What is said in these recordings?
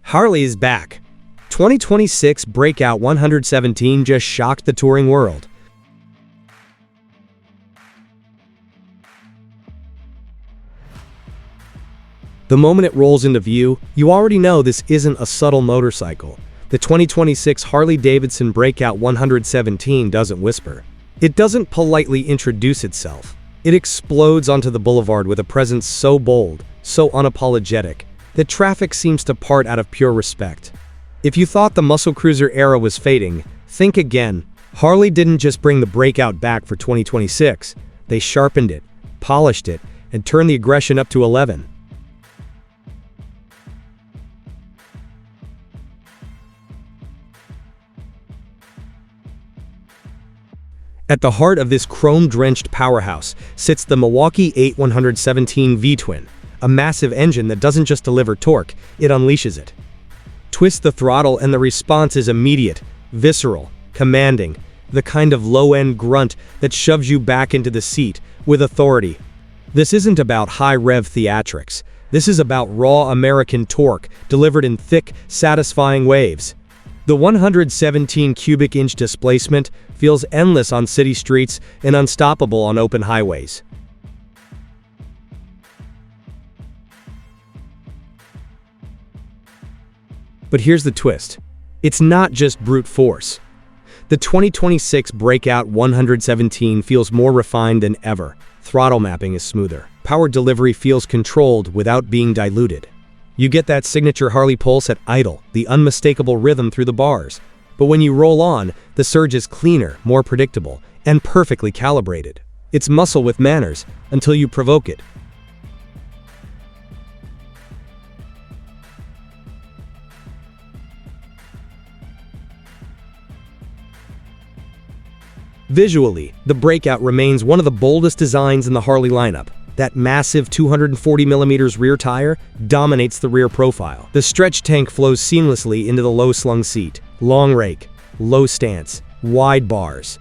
Harley is back. 2026 Breakout 117 just shocked the touring world. The moment it rolls into view, you already know this isn't a subtle motorcycle. The 2026 Harley-Davidson Breakout 117 doesn't whisper. It doesn't politely introduce itself. It explodes onto the boulevard with a presence so bold, so unapologetic, that traffic seems to part out of pure respect. If you thought the muscle cruiser era was fading, think again. Harley didn't just bring the Breakout back for 2026. They sharpened it, polished it, and turned the aggression up to 11. At the heart of this chrome-drenched powerhouse sits the Milwaukee-Eight 117 V-twin, a massive engine that doesn't just deliver torque, it unleashes it. Twist the throttle and the response is immediate, visceral, commanding, the kind of low-end grunt that shoves you back into the seat with authority. This isn't about high-rev theatrics. This is about raw American torque delivered in thick, satisfying waves. The 117 cubic inch displacement feels endless on city streets and unstoppable on open highways. But here's the twist. It's not just brute force. The 2026 Breakout 117 feels more refined than ever. Throttle mapping is smoother. Power delivery feels controlled without being diluted. You get that signature Harley pulse at idle, the unmistakable rhythm through the bars. But when you roll on, the surge is cleaner, more predictable, and perfectly calibrated. It's muscle with manners, until you provoke it. Visually, the Breakout remains one of the boldest designs in the Harley lineup. That massive 240mm rear tire dominates the rear profile. The stretch tank flows seamlessly into the low-slung seat. Long rake, low stance, wide bars.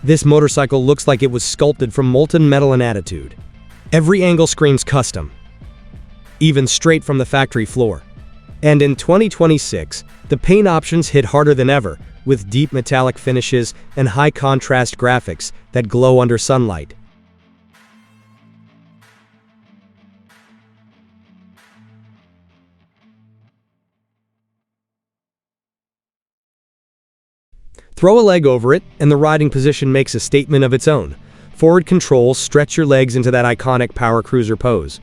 This motorcycle looks like it was sculpted from molten metal and attitude. Every angle screams custom, even straight from the factory floor. And in 2026, the paint options hit harder than ever, with deep metallic finishes and high-contrast graphics that glow under sunlight. Throw a leg over it, and the riding position makes a statement of its own. Forward controls stretch your legs into that iconic power cruiser pose.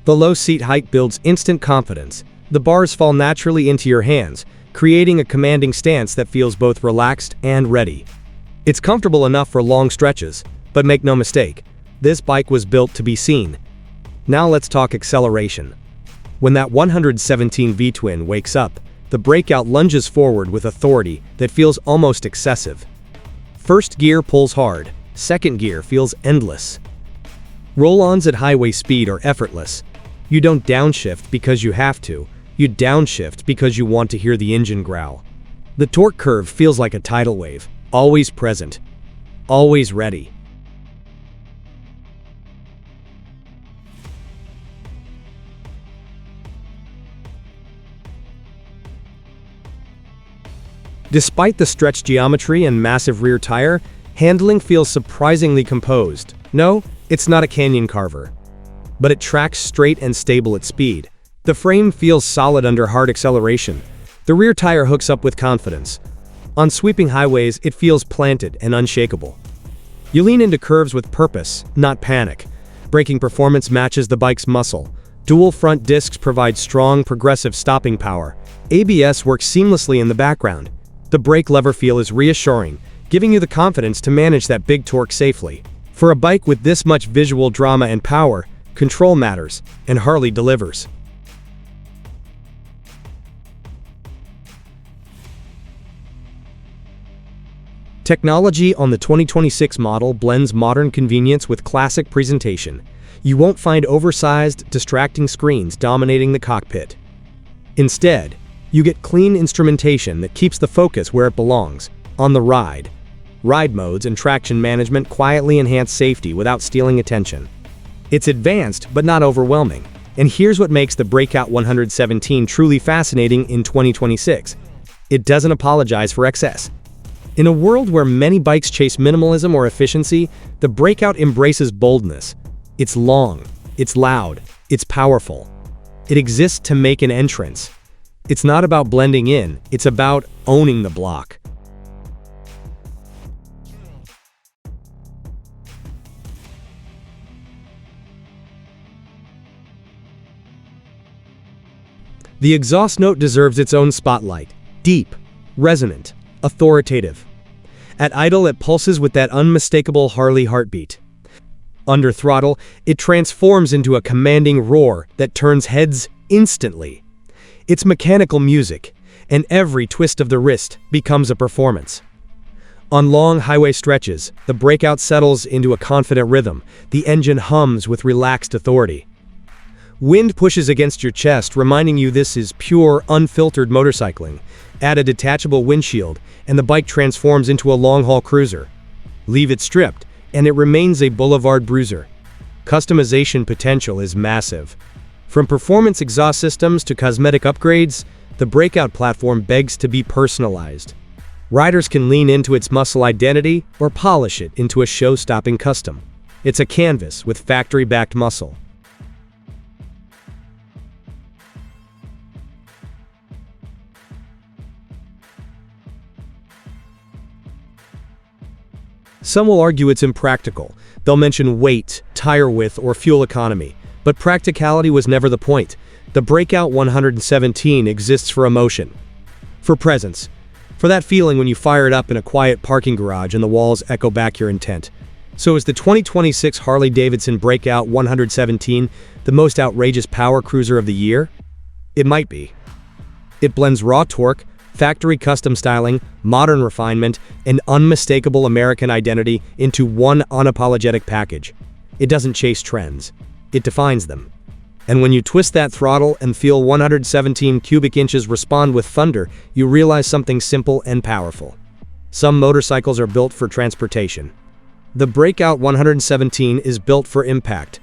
The low seat height builds instant confidence. The bars fall naturally into your hands, creating a commanding stance that feels both relaxed and ready. It's comfortable enough for long stretches, but make no mistake, this bike was built to be seen. Now let's talk acceleration. When that 117 V-twin wakes up, the Breakout lunges forward with authority that feels almost excessive. First gear pulls hard, second gear feels endless. Roll-ons at highway speed are effortless. You don't downshift because you have to. You downshift because you want to hear the engine growl. The torque curve feels like a tidal wave, always present, always ready. Despite the stretched geometry and massive rear tire, handling feels surprisingly composed. No, it's not a canyon carver, but it tracks straight and stable at speed. The frame feels solid under hard acceleration. The rear tire hooks up with confidence. On sweeping highways, it feels planted and unshakable. You lean into curves with purpose, not panic. Braking performance matches the bike's muscle. Dual front discs provide strong, progressive stopping power. ABS works seamlessly in the background. The brake lever feel is reassuring, giving you the confidence to manage that big torque safely. For a bike with this much visual drama and power, control matters, and Harley delivers. Technology on the 2026 model blends modern convenience with classic presentation. You won't find oversized, distracting screens dominating the cockpit. Instead, you get clean instrumentation that keeps the focus where it belongs, on the ride. Ride modes and traction management quietly enhance safety without stealing attention. It's advanced but not overwhelming. And here's what makes the Breakout 117 truly fascinating in 2026. It doesn't apologize for excess. In a world where many bikes chase minimalism or efficiency, the Breakout embraces boldness. It's long, it's loud, it's powerful. It exists to make an entrance. It's not about blending in, it's about owning the block. The exhaust note deserves its own spotlight. Deep, resonant, authoritative. At idle, it pulses with that unmistakable Harley heartbeat. Under throttle, it transforms into a commanding roar that turns heads instantly. It's mechanical music, and every twist of the wrist becomes a performance. On long highway stretches, the Breakout settles into a confident rhythm. The engine hums with relaxed authority. Wind pushes against your chest, reminding you this is pure, unfiltered motorcycling. Add a detachable windshield, and the bike transforms into a long-haul cruiser. Leave it stripped, and it remains a boulevard bruiser. Customization potential is massive. From performance exhaust systems to cosmetic upgrades, the Breakout platform begs to be personalized. Riders can lean into its muscle identity or polish it into a show-stopping custom. It's a canvas with factory-backed muscle. Some will argue it's impractical. They'll mention weight, tire width, or fuel economy. But practicality was never the point. The Breakout 117 exists for emotion. For presence. For that feeling when you fire it up in a quiet parking garage and the walls echo back your intent. So is the 2026 Harley-Davidson Breakout 117 the most outrageous power cruiser of the year? It might be. It blends raw torque, factory custom styling, modern refinement, and unmistakable American identity into one unapologetic package. It doesn't chase trends. It defines them. And when you twist that throttle and feel 117 cubic inches respond with thunder, you realize something simple and powerful. Some motorcycles are built for transportation. The Breakout 117 is built for impact.